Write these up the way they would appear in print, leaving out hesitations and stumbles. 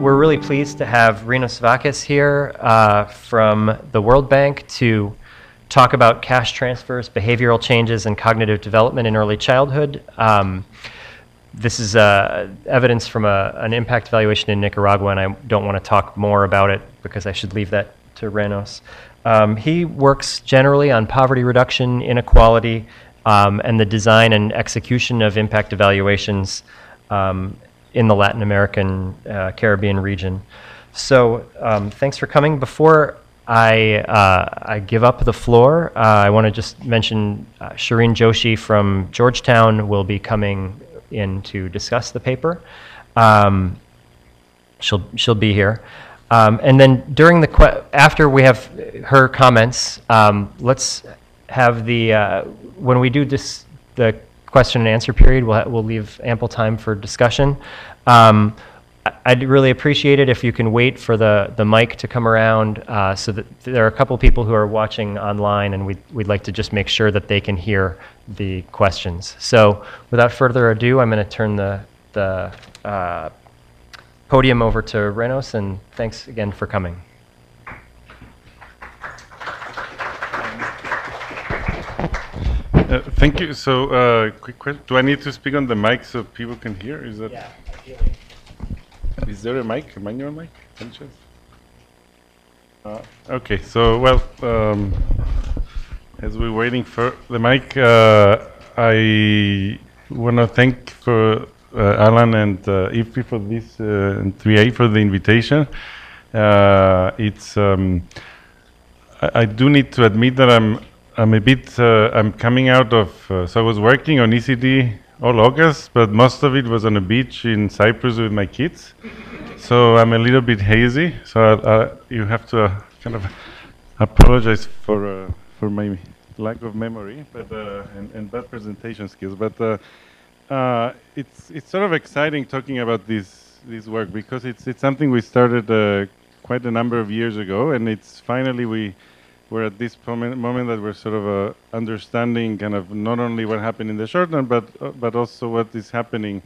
we're really pleased to have Rinos Vakis here from the World Bank to talk about cash transfers, behavioral changes, and cognitive development in early childhood. This is evidence from an impact evaluation in Nicaragua, and I don't want to talk more about it because I should leave that to Rinos. He works generally on poverty reduction, inequality, and the design and execution of impact evaluations in the Latin American, Caribbean region. So thanks for coming. Before I give up the floor, I want to just mention Shireen Joshi from Georgetown will be coming in to discuss the paper. She'll be here. And then during after we have her comments, let's have when we do the question and answer period, we'll leave ample time for discussion. I'd really appreciate it if you can wait for the mic to come around, so that there are a couple people who are watching online, and we'd like to just make sure that they can hear the questions. So without further ado, I'm going to turn the podium over to Rinos, and thanks again for coming. Thank you. So, quick question: do I need to speak on the mic so people can hear? Is that? Yeah, ideally. Is there a mic? A manual mic? Okay. So, well, as we're waiting for the mic, I want to thank Alan and IFPRI for this, and 3ie for the invitation. I do need to admit that I'm coming out of, so I was working on ECD all August, but most of it was on a beach in Cyprus with my kids. So I'm a little bit hazy, so you have to kind of apologize for my lack of memory, but and bad presentation skills. But it's sort of exciting talking about this work, because it's something we started quite a number of years ago, and it's finally we're at this moment that we're sort of understanding kind of not only what happened in the short term, but also what is happening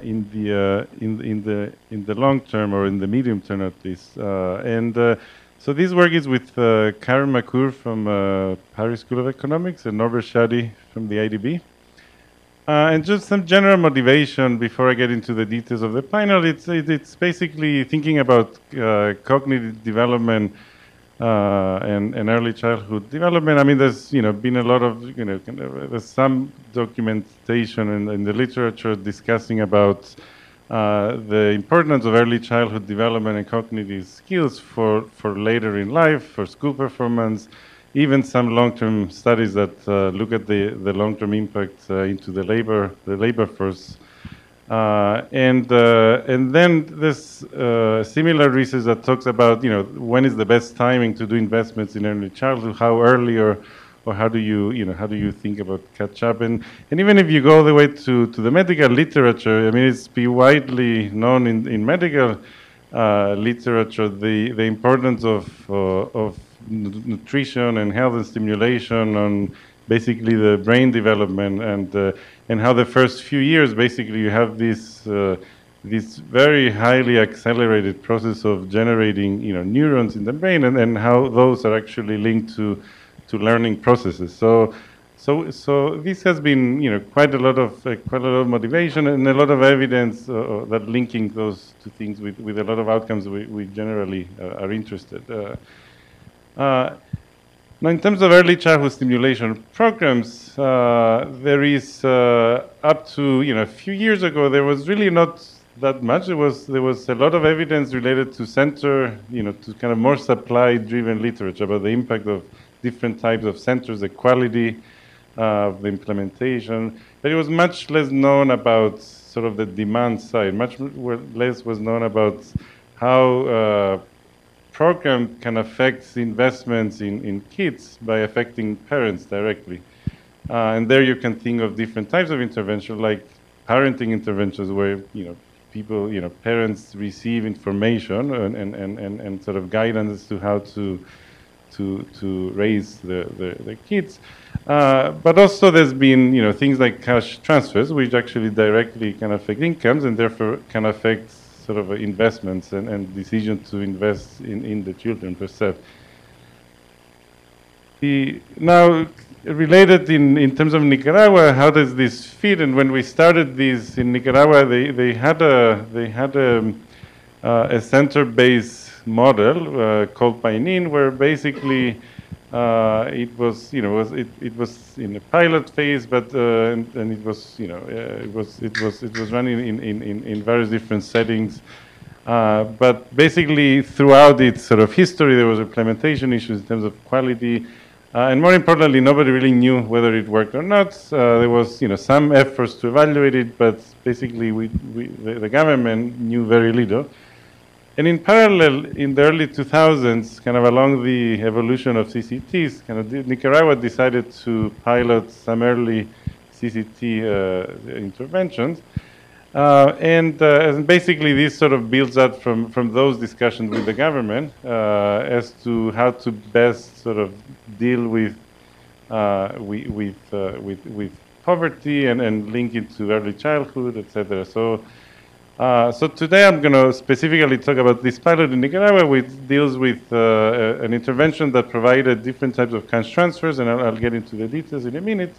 in the long term, or in the medium term at least. So this work is with Karen McClure from Paris School of Economics and Norbert Shadi from the IDB. And just some general motivation before I get into the details of the panel. It's basically thinking about cognitive development and early childhood development. I mean, there's been a lot of there's some documentation in the literature discussing about the importance of early childhood development and cognitive skills for later in life, for school performance. Even some long-term studies that look at the long-term impact into the labor force. And then there's similar research that talks about when is the best timing to do investments in early childhood, how early, or how do you think about catch up, and even if you go all the way to the medical literature, I mean, it's widely known in medical literature the importance of nutrition and health and stimulation on basically the brain development, and how the first few years basically you have this very highly accelerated process of generating neurons in the brain, and how those are actually linked to learning processes. So this has been quite a lot of motivation and a lot of evidence that linking those two things with a lot of outcomes we generally are interested. Now, in terms of early childhood stimulation programs, there is up to a few years ago there was really not that much. There was a lot of evidence related to to kind of more supply-driven literature about the impact of different types of centers, the quality of the implementation, but it was much less known about sort of the demand side. Much less was known about how program can affect investments in kids by affecting parents directly. And there you can think of different types of intervention, like parenting interventions, where parents receive information and sort of guidance as to how to raise the kids. But also there's been things like cash transfers, which actually directly can affect incomes and therefore can affect sort of investments and decision to invest in the children per se. Now, related in terms of Nicaragua, how does this fit? And when we started this in Nicaragua, they had a center-based model called PININ, where basically it was in a pilot phase, but and it was it was running in various different settings. But basically, throughout its sort of history, there was implementation issues in terms of quality. And more importantly, nobody really knew whether it worked or not. There was, some efforts to evaluate it, but basically, the government knew very little. And in parallel, in the early 2000s, kind of along the evolution of CCTs, Nicaragua decided to pilot some early CCT interventions. And basically, this sort of builds up from those discussions with the government as to how to best sort of deal with poverty and link it to early childhood, etc. So today I'm going to specifically talk about this pilot in Nicaragua, which deals with an intervention that provided different types of cash transfers, and I'll get into the details in a minute.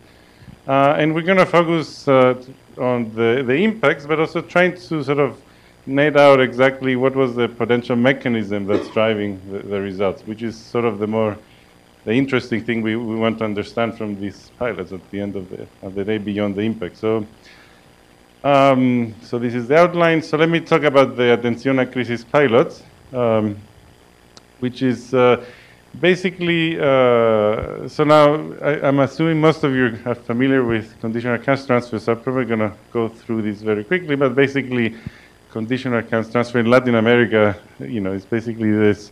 And we're going to focus on the impacts, but also trying to sort of net out exactly what was the potential mechanism that's driving the results, which is sort of the interesting thing we want to understand from these pilots at the end of the day beyond the impact. So this is the outline. So let me talk about the Atención a Crisis pilot, which is basically, so now I'm assuming most of you are familiar with conditional cash transfers, so I'm probably going to go through this very quickly, but basically conditional cash transfer in Latin America, it's basically there's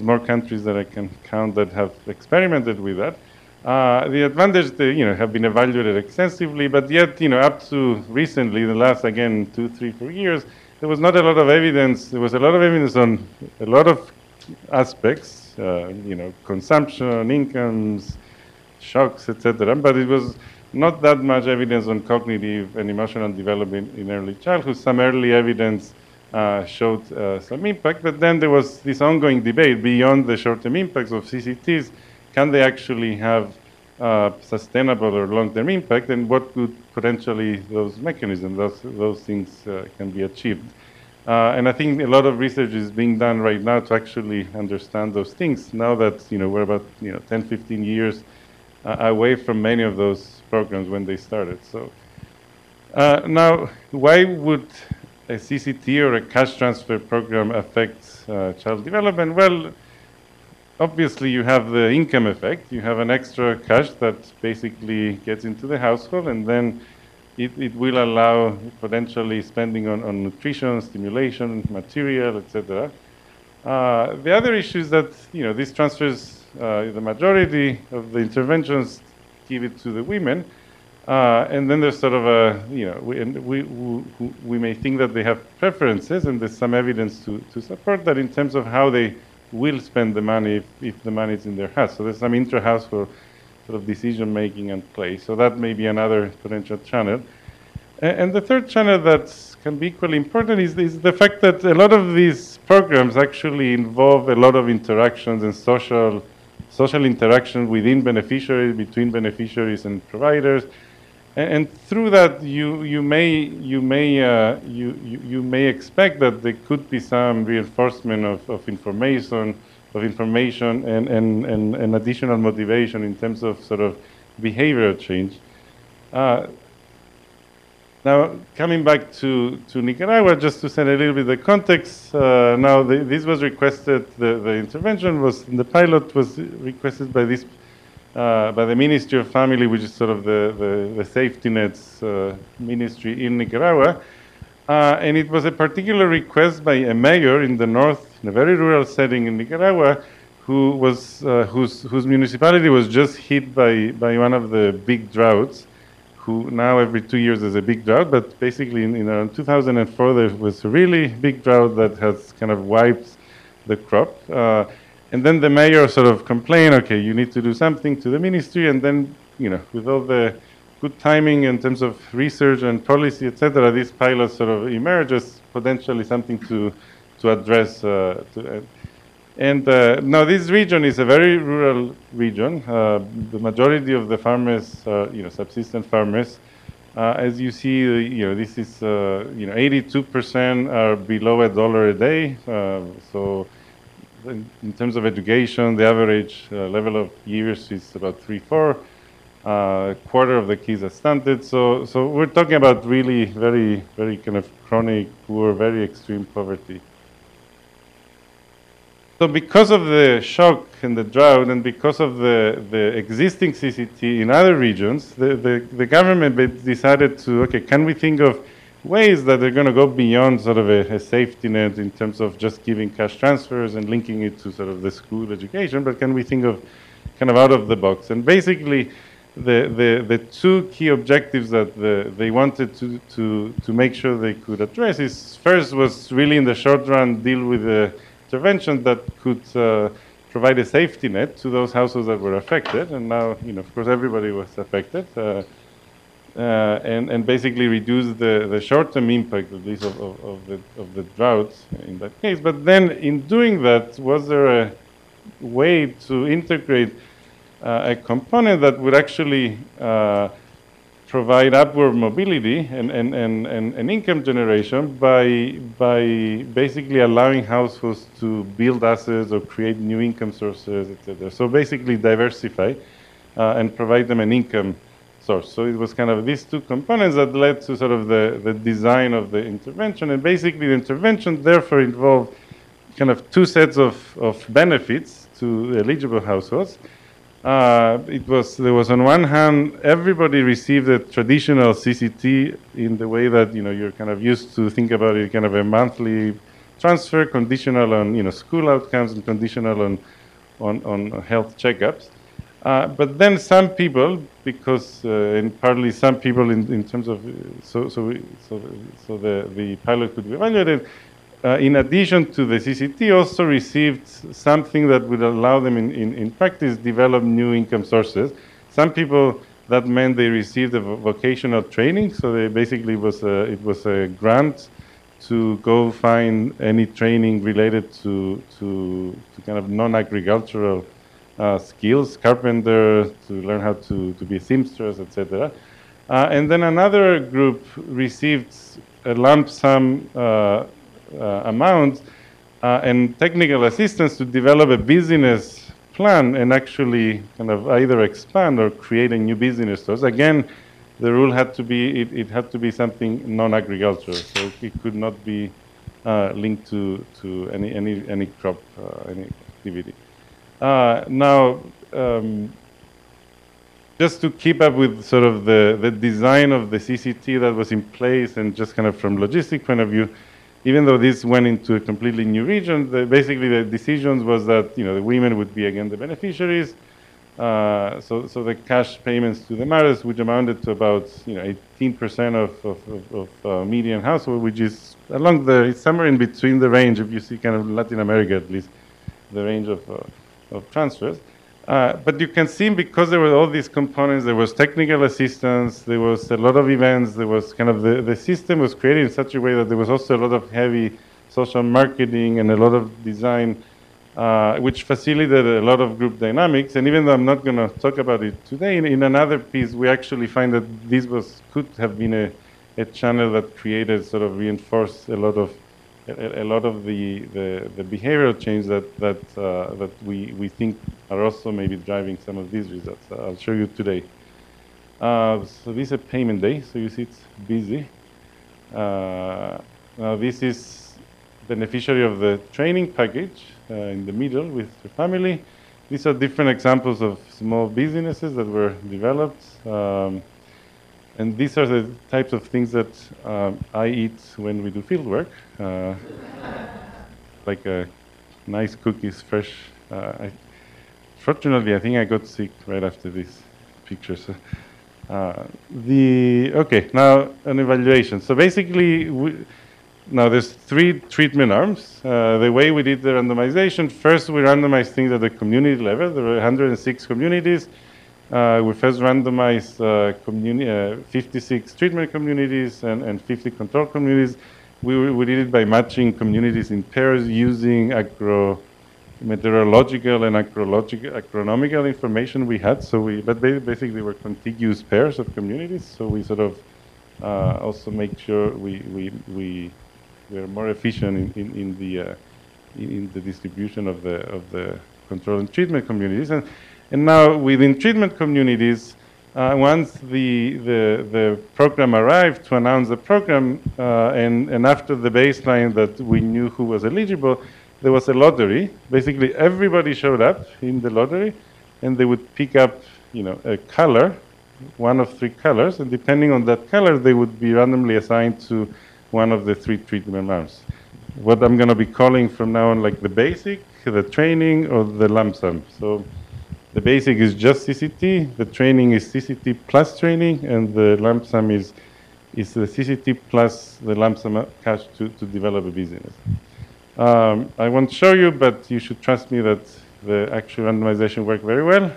more countries that I can count that have experimented with that. The advantage, have been evaluated extensively, but yet, up to recently, the last, again, 2, 3, 4 years, there was not a lot of evidence. There was a lot of evidence on a lot of aspects, consumption, incomes, shocks, etc. But it was not that much evidence on cognitive and emotional development in early childhood. Some early evidence showed some impact, but then there was this ongoing debate beyond the short-term impacts of CCTs. Can they actually have sustainable or long-term impact, and what could potentially those mechanisms, those things can be achieved? And I think a lot of research is being done right now to actually understand those things, now that we're about 10, 15 years away from many of those programs when they started. So now, why would a CCT or a cash transfer program affect child development? Well, obviously, you have the income effect. You have an extra cash that basically gets into the household, and then it will allow potentially spending on nutrition, stimulation, material, etc. The other issue is that these transfers, the majority of the interventions give it to the women, and then there's sort of a we may think that they have preferences, and there's some evidence to support that in terms of how they will spend the money if the money is in their house. So there's some intra-household sort of decision-making and play. So that may be another potential channel. And the third channel that can be equally important is the fact that a lot of these programs actually involve a lot of interactions and social interaction within beneficiaries, between beneficiaries and providers. And through that, you may expect that there could be some reinforcement of information and additional motivation in terms of sort of behavioral change. Now, coming back to Nicaragua, just to set a little bit the context, this was requested, the intervention was, the pilot was requested by the Ministry of Family, which is sort of the safety nets ministry in Nicaragua. And it was a particular request by a mayor in the north, in a very rural setting in Nicaragua, whose municipality was just hit by one of the big droughts, who now every 2 years there's a big drought, but basically in around 2004 there was a really big drought that has kind of wiped the crop. And then the mayor sort of complained, okay, you need to do something to the ministry, and then, with all the good timing in terms of research and policy, etc., these pilots sort of emerge as potentially something to address. Now this region is a very rural region. The majority of the farmers are, subsistence farmers. As you see, this is, 82% are below $1 a day. So in terms of education, the average level of years is about 3-4. A quarter of the kids are stunted. So we're talking about really very, very kind of chronic, poor, very extreme poverty. So because of the shock and the drought, and because of the existing CCT in other regions, the government decided to, okay, can we think of ways that they're going to go beyond sort of a safety net in terms of just giving cash transfers and linking it to sort of the school education, but can we think of kind of out of the box? And basically, the two key objectives that they wanted to make sure they could address is, first was really in the short run deal with the intervention that could provide a safety net to those households that were affected, and now, of course, everybody was affected, and basically reduce the short-term impact, at least of the drought in that case. But then, in doing that, was there a way to integrate a component that would actually provide upward mobility and income generation by basically allowing households to build assets or create new income sources, etc. So basically diversify and provide them an income source. So it was kind of these two components that led to sort of the design of the intervention. And basically the intervention therefore involved kind of two sets of benefits to eligible households. There was on one hand, everybody received a traditional CCT in the way that, you're kind of used to think about it, kind of a monthly transfer, conditional on, school outcomes and conditional on health checkups. But then some people, because, and partly some people in terms of, so the pilot could be evaluated, in addition to the CCT, also received something that would allow them in practice develop new income sources. Some people, that meant they received a vocational training, so they basically it was a grant to go find any training related to kind of non-agricultural skills, carpenter, to learn how to be seamstress, etc. And then another group received a lump sum amount and technical assistance to develop a business plan and actually kind of either expand or create a new business source. Again, the rule had to be, it had to be something non-agricultural, so it could not be linked to any crop, any activity. Now, just to keep up with sort of the design of the CCT that was in place, and just kind of from logistic point of view, even though this went into a completely new region, basically the decisions was that, the women would be again the beneficiaries. So the cash payments to the mothers, which amounted to about 18% of median household, which is it's somewhere in between the range, if you see kind of Latin America at least, the range of transfers. But you can see, because there were all these components, there was technical assistance, there was a lot of events, there was kind of the system was created in such a way that there was also a lot of heavy social marketing and a lot of design, which facilitated a lot of group dynamics. And even though I'm not going to talk about it today, in another piece, we actually find that this could have been a channel that created, sort of reinforced a lot of the behavioral change that we think are also maybe driving some of these results. I'll show you today. So this is a payment day, so you see it's busy. Now this is beneficiary of the training package in the middle with the family. These are different examples of small businesses that were developed. And these are the types of things that I eat when we do field work, like nice cookies, fresh. Fortunately, I think I got sick right after these pictures. Okay, now an evaluation. So basically, now there's 3 treatment arms. The way we did the randomization, first we randomized things at the community level. There were 106 communities. We first randomized 56 treatment communities and 50 control communities. We did it by matching communities in pairs using meteorological and agronomical information we had. So but basically were contiguous pairs of communities. So we sort of also make sure we are more efficient in the distribution of the control and treatment communities. And now within treatment communities, once the program arrived to announce the program, and after the baseline that we knew who was eligible, there was a lottery. Basically, everybody showed up in the lottery, and they would pick up, a color, one of 3 colors, and depending on that color, they would be randomly assigned to one of the 3 treatment arms. What I'm going to be calling from now on, like the basic, the training, or the lump sum. So the basic is just CCT, the training is CCT plus training, and the lump sum is the CCT plus the lump sum cash to develop a business. I won't show you, but you should trust me that the actual randomization worked very well.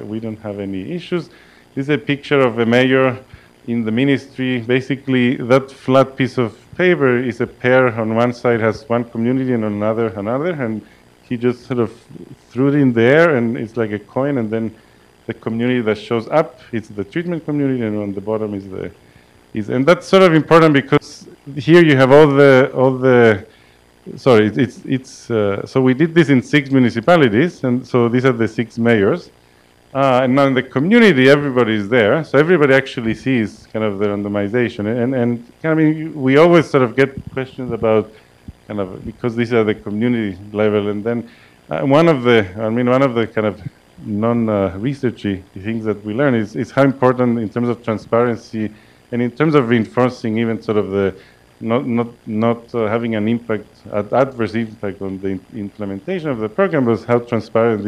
We don't have any issues. This is a picture of a mayor in the ministry. Basically, that flat piece of paper is a pair. On one side has one community and on another, and he just sort of threw it in the air, and it's like a coin, and then the community that shows up, it's the treatment community, and on the bottom and that's sort of important because here you have all the sorry, so we did this in 6 municipalities, and so these are the 6 mayors. And now in the community, everybody is there, so everybody actually sees kind of the randomization. And I mean, we always sort of get questions about kind of, because these are the community level, and then one of the kind of non-researchy things that we learn is how important in terms of transparency and in terms of reinforcing even sort of the not having an impact, adverse impact on the implementation of the program, was how transparent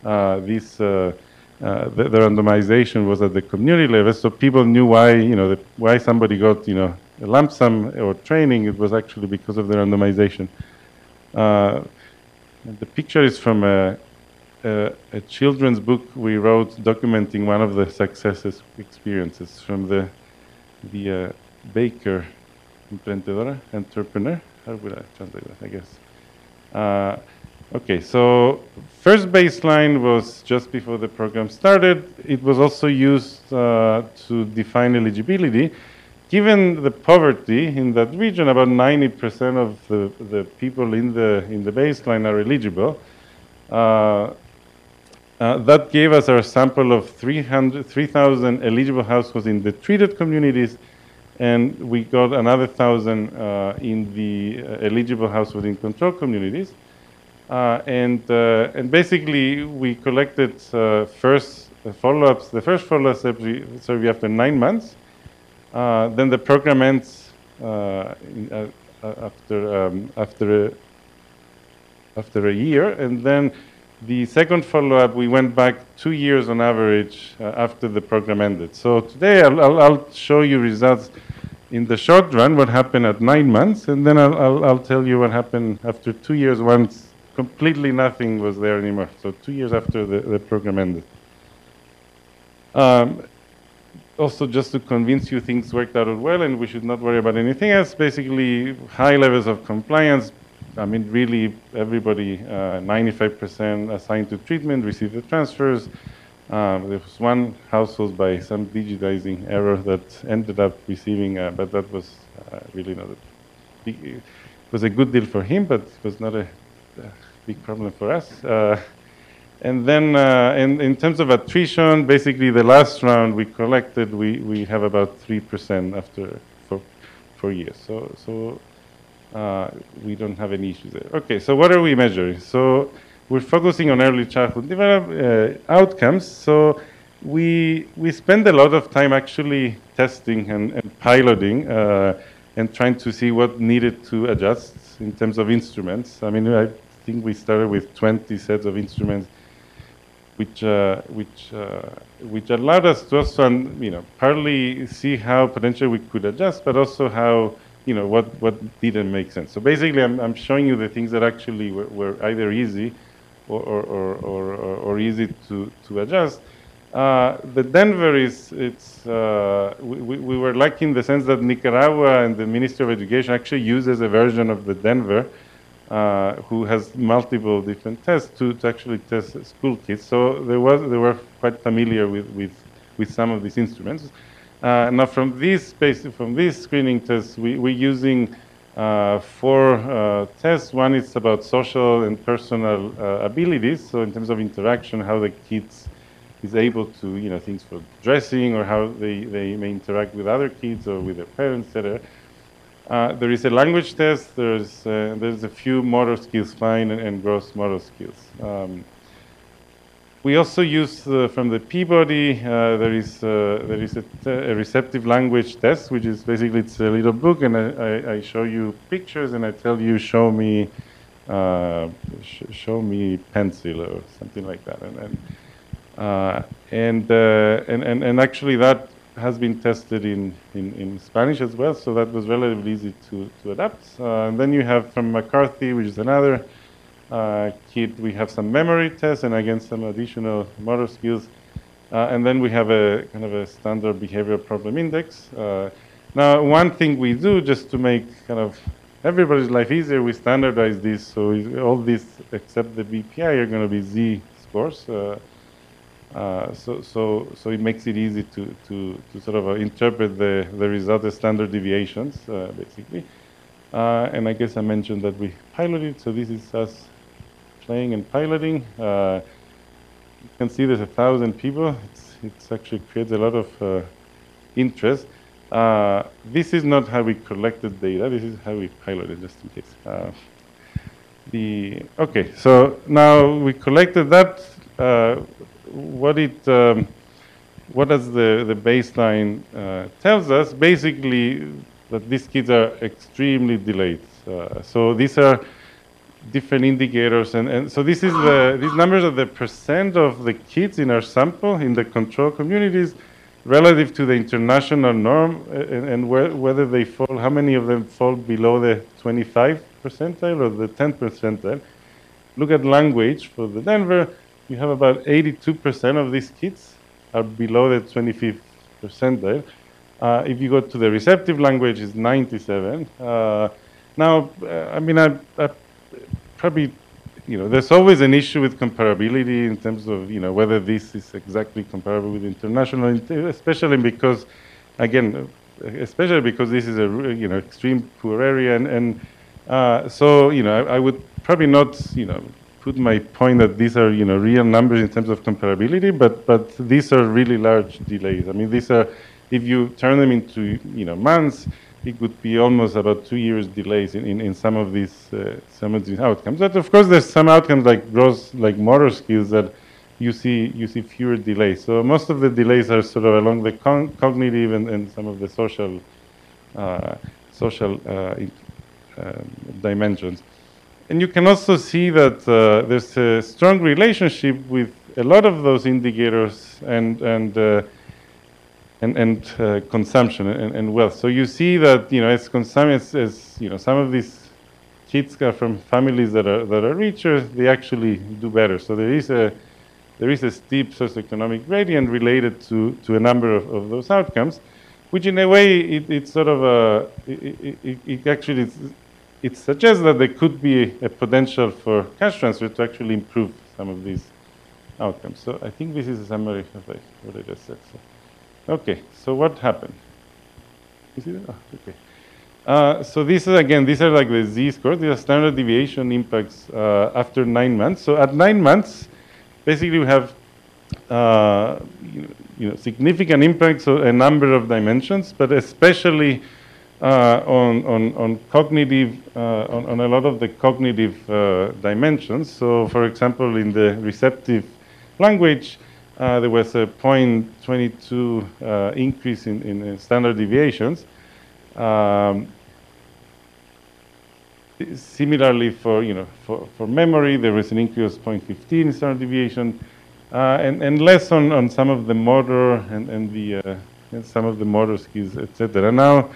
the randomization was at the community level, so people knew why, why somebody got, a lump sum or training. It was actually because of the randomization. The picture is from a children's book we wrote documenting one of the successes experiences from the baker, emprendedora, entrepreneur. How would I translate that, I guess? Okay, so first baseline was just before the program started. It was also used to define eligibility. Given the poverty in that region, about 90% of the people in the baseline are eligible. That gave us our sample of 3,000 eligible households in the treated communities, and we got another 1,000 in the eligible households in control communities. And basically, we collected first follow-ups. The first follow-up survey after 9 months. Then the program ends after a year, and then the second follow-up, we went back 2 years on average after the program ended. So today I'll show you results in the short run, what happened at 9 months, and then I'll tell you what happened after 2 years once completely nothing was there anymore. So 2 years after the program ended. Also, just to convince you things worked out well and we should not worry about anything else, basically high levels of compliance. I mean, really everybody, 95% assigned to treatment, received the transfers. There was one household by some digitizing error that ended up receiving, but that was really not a big, it was a good deal for him, but it was not a big problem for us. And then in terms of attrition, basically the last round we collected, we have about 3% after 4 years. So we don't have any issues there. Okay, so what are we measuring? So we're focusing on early childhood outcomes. So we spend a lot of time actually testing and piloting and trying to see what needed to adjust in terms of instruments. I mean, I think we started with 20 sets of instruments, which allowed us to also, partly see how potentially we could adjust, but also how, what didn't make sense. So basically, I'm showing you the things that actually were either easy or easy to adjust. The Denver we were lucky in the sense that Nicaragua and the Ministry of Education actually uses a version of the Denver who has multiple different tests to actually test school kids. So they were quite familiar with some of these instruments. Now from this screening test, we're using 4 tests. One is about social and personal abilities. So in terms of interaction, how the kids is able to, things for dressing or how they may interact with other kids or with their parents, etc. There is a language test. There's a few motor skills, fine and gross motor skills. We also use from the Peabody. There is a receptive language test, which is basically it's a little book, and I show you pictures, and I tell you show me pencil or something like that, and actually that has been tested in Spanish as well, so that was relatively easy to adapt. And then you have from McCarthy, which is another kid, we have some memory tests and again some additional motor skills. And then we have a kind of a standard behavioral problem index. Now, one thing we do just to make kind of everybody's life easier, we standardize this. So all these except the BPI are going to be Z scores. So it makes it easy to sort of interpret the result as standard deviations, basically. And I guess I mentioned that we piloted, so this is us playing and piloting. You can see there's 1,000 people. It's actually creates a lot of interest. This is not how we collected data. This is how we piloted, just in case. Okay, so now we collected that. What does the baseline tells us? Basically, that these kids are extremely delayed. So these are different indicators, and so this is these numbers are the percent of the kids in our sample in the control communities relative to the international norm, and whether they fall, how many of them fall below the 25 percentile or the 10 percentile. Look at language for the Denver. You have about 82% of these kids are below the 25th percentile. If you go to the receptive language, it's 97. Now, I mean, I probably, there's always an issue with comparability in terms of, whether this is exactly comparable with international, especially because, again, especially because this is a, extreme poor area. So, I would probably not, put my point that these are, real numbers in terms of comparability, but these are really large delays. I mean, these are, if you turn them into, months, it would be almost about 2 years delays in some of these outcomes. But of course, there's some outcomes like gross, like motor skills that you see fewer delays. So most of the delays are sort of along the cognitive and some of the social dimensions. And you can also see that there's a strong relationship with a lot of those indicators and consumption and wealth. So you see that as some of these kids are from families that are richer, they actually do better. So there is a steep socioeconomic gradient related to a number of those outcomes, which in a way it's sort of it suggests that there could be a potential for cash transfer to actually improve some of these outcomes. So I think this is a summary of what I just said. So, okay, so what happened? You see that? Oh, okay. So these are like the Z-scores. These are standard deviation impacts after 9 months. So at 9 months, basically we have significant impacts on a number of dimensions, but especially on cognitive, on a lot of the cognitive dimensions. So, for example, in the receptive language, there was a 0.22 increase in standard deviations. Similarly, for memory, there was an increase of 0.15 in standard deviation, and less on some of the motor and some of the motor skills, etc. Now,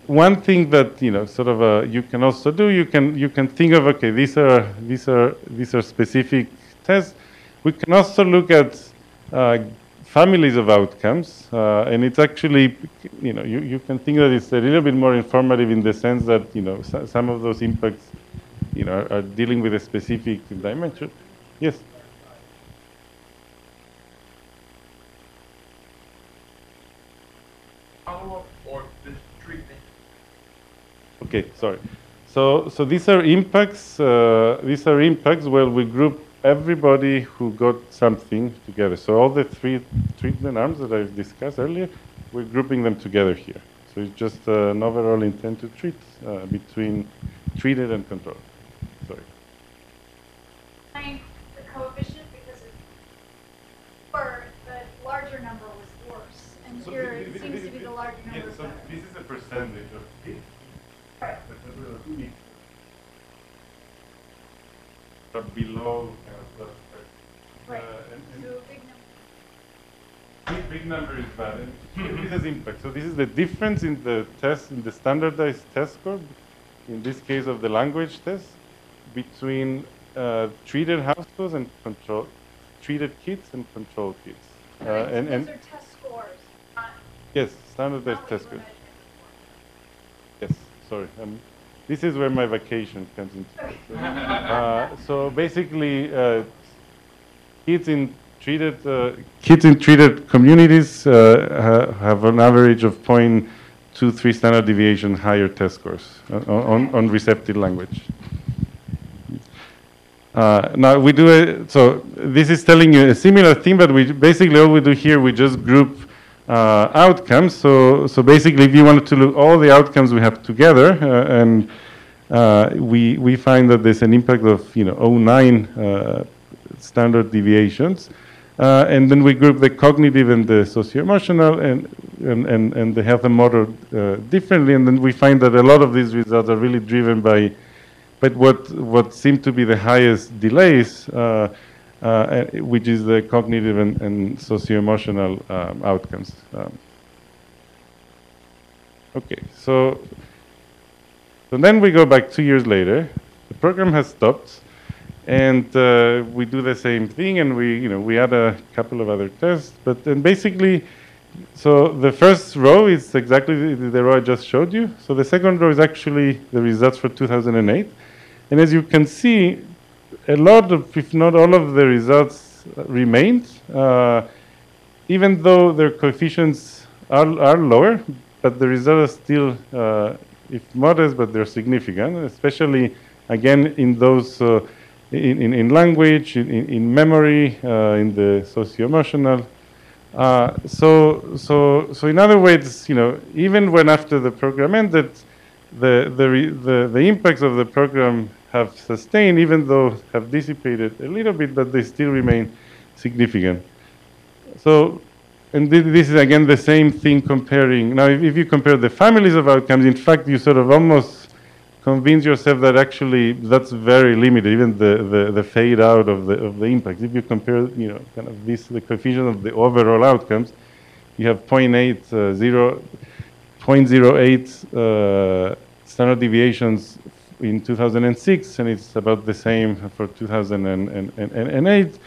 one thing that you can also do, you can think of, okay, these are specific tests. We can also look at families of outcomes, and it's actually, you can think that it's a little bit more informative in the sense that, some of those impacts, are dealing with a specific dimension. Yes? Follow-up or the treatment? Okay, sorry. So these are impacts. These are impacts where we group everybody who got something together. So all the three treatment arms that I discussed earlier, we're grouping them together here. So it's just an overall intent to treat between treated and control. Sorry. The coefficient because for the larger number was worse, and So here it seems to be the larger number. Yeah, so this is a percentage of it. Right. But below Right. and So big number. big number is bad. And this is impact. So this is the difference in the test, in the standardized test score, in this case of the language test, between treated households and treated kids and control kids. Right, so and those are test scores, not yes, standardized what test you were scores. measuring Yes, sorry. This is where my vacation comes into play. before. So basically, kids in treated communities have an average of 0.23 standard deviation higher test scores on receptive language. Now we do so this is telling you a similar thing, but we basically all we do here, we just group outcomes. So basically, if you wanted to look all the outcomes we have together, and we find that there's an impact of 0.9 standard deviations, and then we group the cognitive and the socio-emotional and the health and motor differently, and then we find that a lot of these results are really driven by what seem to be the highest delays, which is the cognitive and socio-emotional outcomes. Okay, so then we go back 2 years later. The program has stopped, and we do the same thing, and we add a couple of other tests, but then basically, so the first row is exactly the row I just showed you. So the second row is actually the results for 2008. And as you can see, a lot of, if not all of the results remained, even though their coefficients are lower, but the results are still, if modest, but they're significant, especially, again, in those, in language, in memory, in the socio-emotional. So in other words, even when after the program ended, the impacts of the program have sustained, even though have dissipated a little bit, but they still remain significant. So, and this is again the same thing comparing. Now, if you compare the families of outcomes, in fact, you sort of almost convince yourself that actually that's very limited, even the fade out of the impact. If you compare, kind of the coefficient of the overall outcomes, you have 0.08 standard deviations in 2006, and it's about the same for 2008.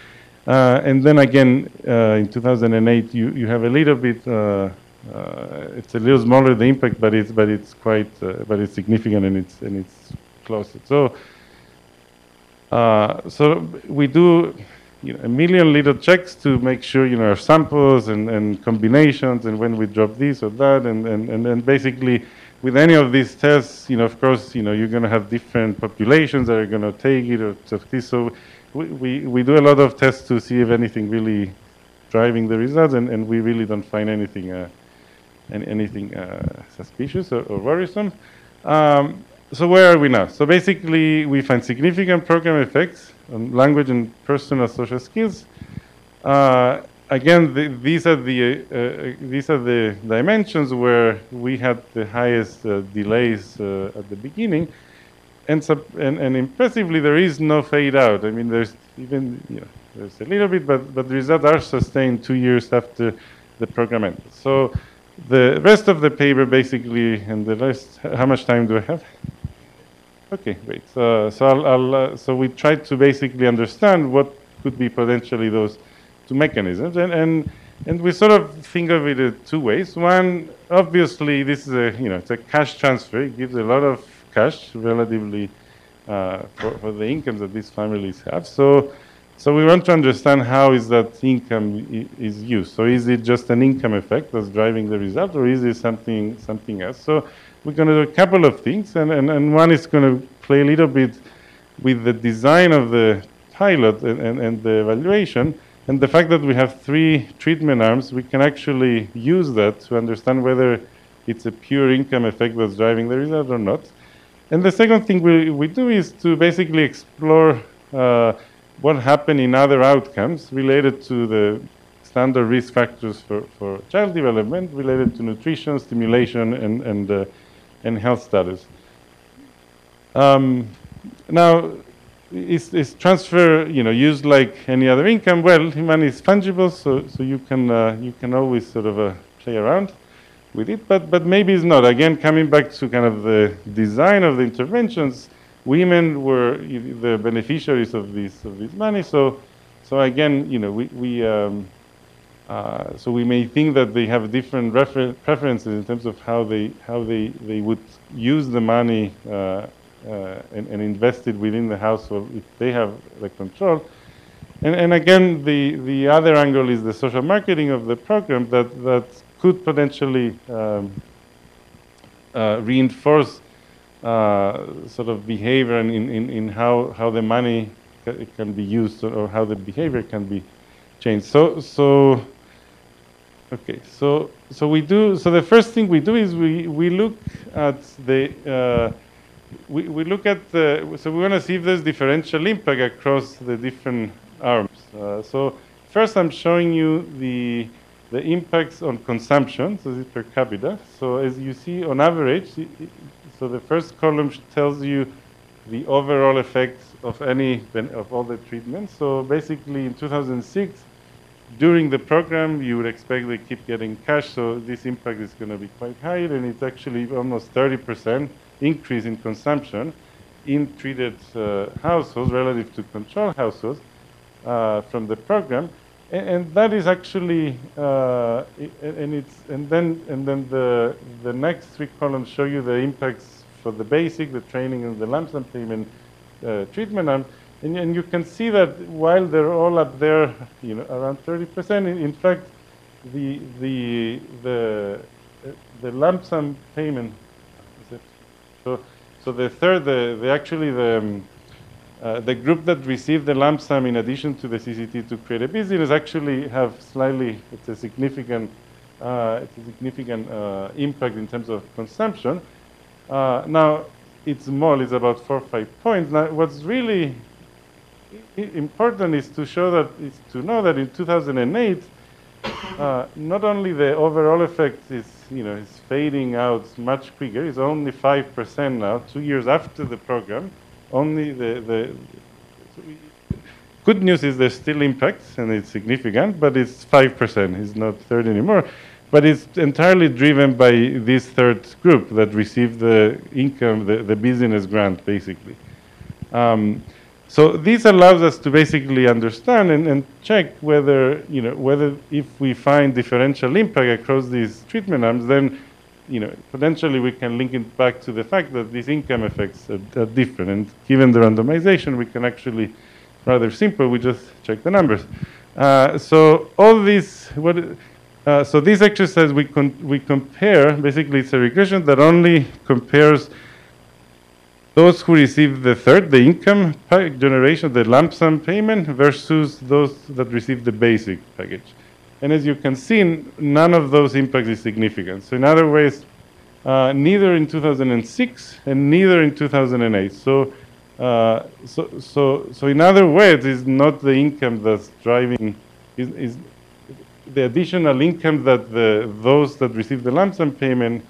And then again, in 2008, you have a little bit. It's a little smaller the impact, but it's quite significant, and it's close. So we do a million little checks to make sure our samples and combinations, and when we drop this or that, and basically with any of these tests, of course, you're going to have different populations that are going to take it or take this. So we do a lot of tests to see if anything really driving the results, and we really don't find anything suspicious or worrisome. So where are we now? So basically, we find significant program effects on language and personal social skills. Again, these are the dimensions where we had the highest delays at the beginning, and impressively, there is no fade out. I mean, there's even there's a little bit, but the results are sustained 2 years after the program ended. So the rest of the paper basically, and the rest. How much time do I have? Okay, great. So we tried to basically understand what could be potentially those mechanisms, and we sort of think of it in two ways. One, obviously, this is it's a cash transfer. It gives a lot of cash relatively for the incomes that these families have. So we want to understand how is that income is used. So is it just an income effect that's driving the result, or is it something else? So we're going to do a couple of things, and one is going to play a little bit with the design of the pilot and the evaluation, and the fact that we have 3 treatment arms, we can actually use that to understand whether it's a pure income effect that's driving the result or not. And the second thing we do is to basically explore what happened in other outcomes related to the standard risk factors for child development, related to nutrition, stimulation, and health status. Now, is transfer, used like any other income? Well, money is fungible, so you can always sort of play around with it, but maybe it's not. Again, coming back to kind of the design of the interventions, women were the beneficiaries of this money. So again, so we may think that they have different preferences in terms of how they would use the money and invest it within the household if they have the control. And again, the other angle is the social marketing of the program that could potentially reinforce sort of behavior in how the money can be used, or how the behavior can be changed. So we do. So the first thing we do is we look at the we look at the. So we want to see if there's differential impact across the different arms. So first, I'm showing you the impacts on consumption. So this is per capita. So as you see, on average, so the first column tells you the overall effects of all the treatments. So basically, in 2006, during the program, you would expect they keep getting cash. So this impact is going to be quite high, and it's actually almost 30% increase in consumption in treated households relative to control households from the program. And that is actually, and then the next 3 columns show you the impacts for the basic, the training, and the lump sum payment treatment arm. And you can see that while they're all up there, around 30%, in fact, the lump sum payment. So the third, the group that received the lump sum in addition to the CCT to create a business actually have slightly, it's a significant impact in terms of consumption. Now, it's small, it's about 4 or 5 points. Now, what's really important is to know that in 2008, not only the overall effect is fading out much quicker. It's only 5% now, 2 years after the program. Only the good news is there's still impacts, and it's significant, but it's 5%. It's not 30 anymore. But it's entirely driven by this third group that received the income, the business grant, basically. So this allows us to basically understand and check whether if we find differential impact across these treatment arms, then potentially we can link it back to the fact that these income effects are different. And given the randomization, we can actually, rather simple, we just check the numbers. So all this, so this exercise we compare, basically it's a regression that only compares those who receive the income generation, the lump sum payment, versus those that receive the basic package. And as you can see, none of those impacts is significant. So in other ways, neither in 2006 and neither in 2008. So in other words, it's not the income that's driving, is the additional income that those that receive the lump sum payment,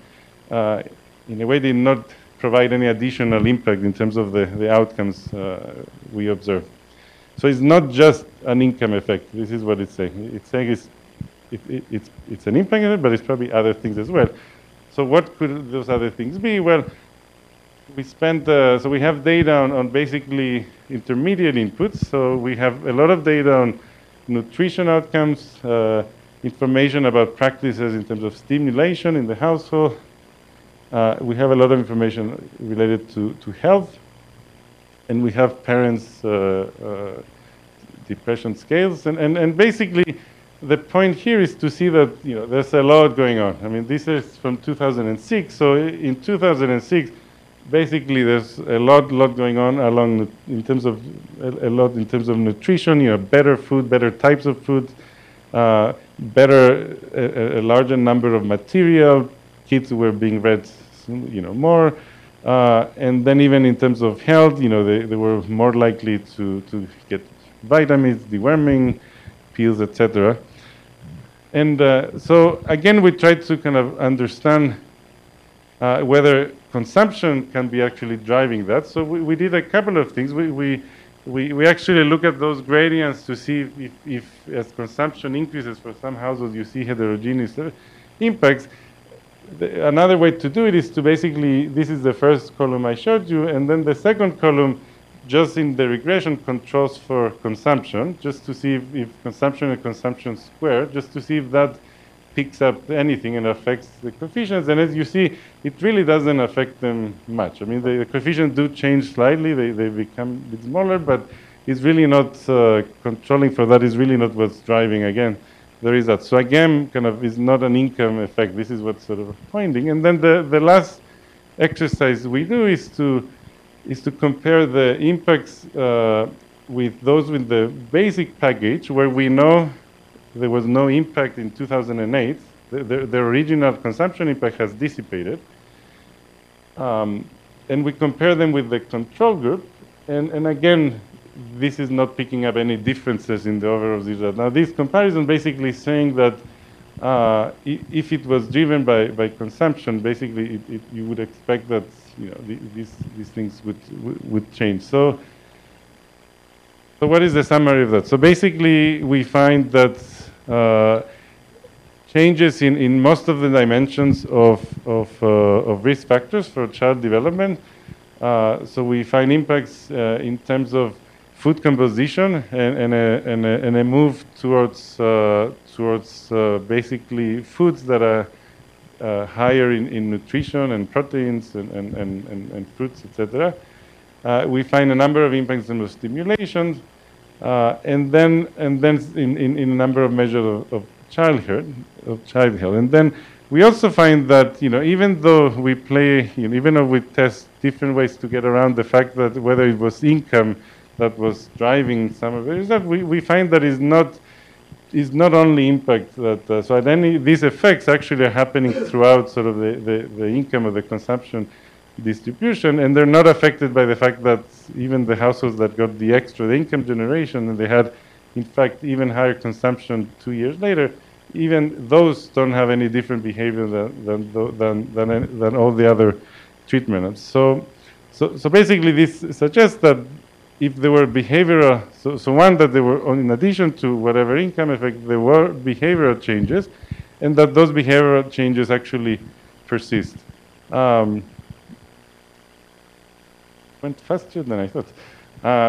in a way, did not provide any additional impact in terms of the outcomes we observe. So it's not just an income effect. This is what it's saying. It's saying it's an impact effect, but it's probably other things as well. So what could those other things be? Well, we spent, so we have data on basically intermediate inputs. So we have a lot of data nutrition outcomes, information about practices in terms of stimulation in the household. We have a lot of information related to health, and we have parents' depression scales, and basically the point here is to see that there's a lot going on. I mean, this is from 2006, so in 2006, basically there's a lot going on along in terms of a lot in terms of nutrition. Better food, better types of food, better a larger number of material. Kids were being read, more, and then even in terms of health, they were more likely to get vitamins, deworming pills, etc. And so again, we tried to kind of understand whether consumption can be actually driving that. So we did a couple of things. We actually look at those gradients to see if as consumption increases for some households, you see heterogeneous impacts. Another way to do it is to basically, this is the first column I showed you, and then the second column, just in the regression, controls for consumption, just to see if consumption and consumption squared, just to see if that picks up anything and affects the coefficients. And as you see, it really doesn't affect them much. I mean, the coefficients do change slightly. They become a bit smaller, but it's really not controlling for that. Is really not what's driving, again, the result. So again, kind of is not an income effect. This is what's sort of pointing. And then the last exercise we do is to compare the impacts with those with the basic package, where we know there was no impact in 2008. The original consumption impact has dissipated. And we compare them with the control group. And again, this is not picking up any differences in the overall result. Now, this comparison basically is saying that if it was driven by consumption, basically you would expect that these things would change. So what is the summary of that? So basically, we find that changes in most of the dimensions of risk factors for child development. So we find impacts in terms of food composition and a move towards basically foods that are higher in nutrition and proteins and fruits, etc. We find a number of impacts in the stimulation, and then in a number of measures of child health. And then we also find that even though we even though we test different ways to get around the fact that whether it was income that was driving some of it, that we find that is not only impact that, so then these effects actually are happening throughout sort of the income or the consumption distribution, and they're not affected by the fact that even the households that got the income generation, and they had, in fact, even higher consumption 2 years later, even those don't have any different behavior than all the other treatments. So basically this suggests that if there were behavioral, so one, that there were, in addition to whatever income effect, there were behavioral changes, and that those behavioral changes actually persist. Went faster than I thought.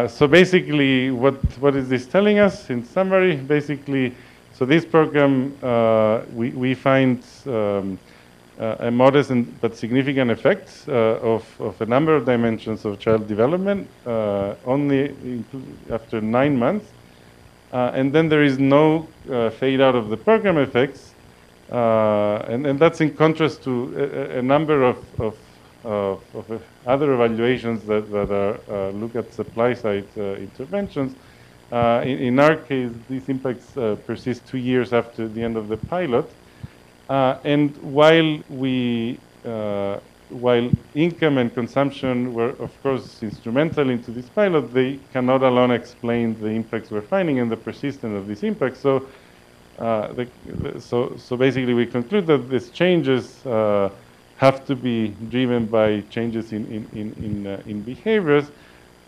So basically, what is this telling us? In summary, basically, so this program, we find a modest but significant effects of a number of dimensions of child development only after 9 months. And then there is no fade out of the program effects. And that's in contrast to a number of other evaluations that are look at supply side interventions. In our case, these impacts persist 2 years after the end of the pilot. And while income and consumption were, of course, instrumental into this pilot, they cannot alone explain the impacts we're finding and the persistence of these impacts. So, so basically, we conclude that these changes have to be driven by changes in behaviors,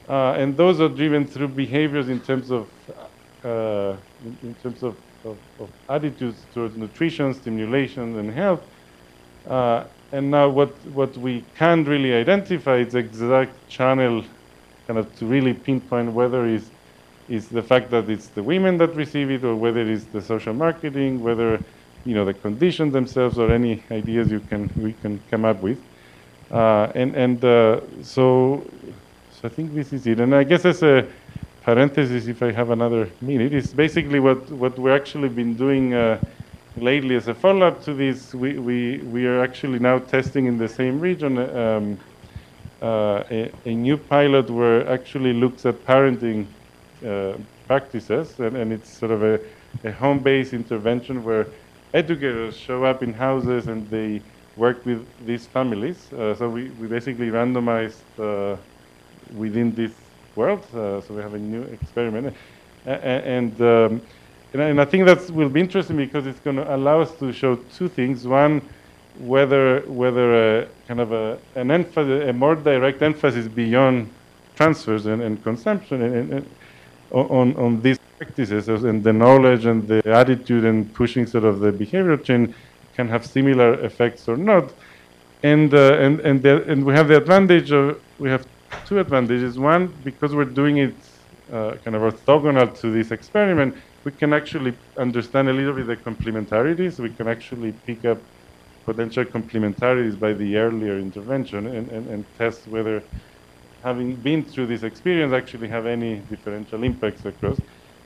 and those are driven through behaviors in terms of of attitudes towards nutrition, stimulation, and health. And now what we can't really identify is the exact channel kind of to really pinpoint whether it's is the fact that it's the women that receive it, or whether it's the social marketing, whether the conditions themselves, or any ideas we can come up with. So I think this is it. And I guess as a parenthesis, if I have another minute, is basically what we're actually been doing lately as a follow-up to this. We are actually now testing in the same region a new pilot where actually looks at parenting practices, and it's sort of a home-based intervention where educators show up in houses and they work with these families. So we basically randomized within this world. So we have a new experiment, and I think that will be interesting because it's going to allow us to show two things. One, whether kind of a more direct emphasis beyond transfers and consumption and on these practices, and the knowledge and the attitude and pushing sort of the behavioral change can have similar effects or not. And we have the advantage of, we have two advantages. One, because we're doing it kind of orthogonal to this experiment, we can actually understand a little bit the complementarities. We can actually pick up potential complementarities by the earlier intervention and test whether having been through this experience actually have any differential impacts across.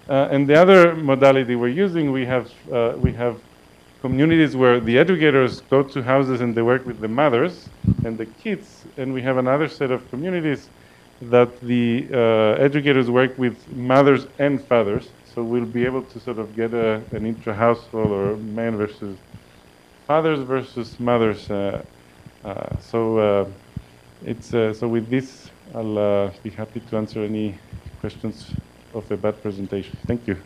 And the other modality we're using, we have communities where the educators go to houses and they work with the mothers and the kids, and we have another set of communities that the educators work with mothers and fathers. So we'll be able to sort of get an intra-household or men versus fathers versus mothers. So with this, I'll be happy to answer any questions of a bad presentation. Thank you.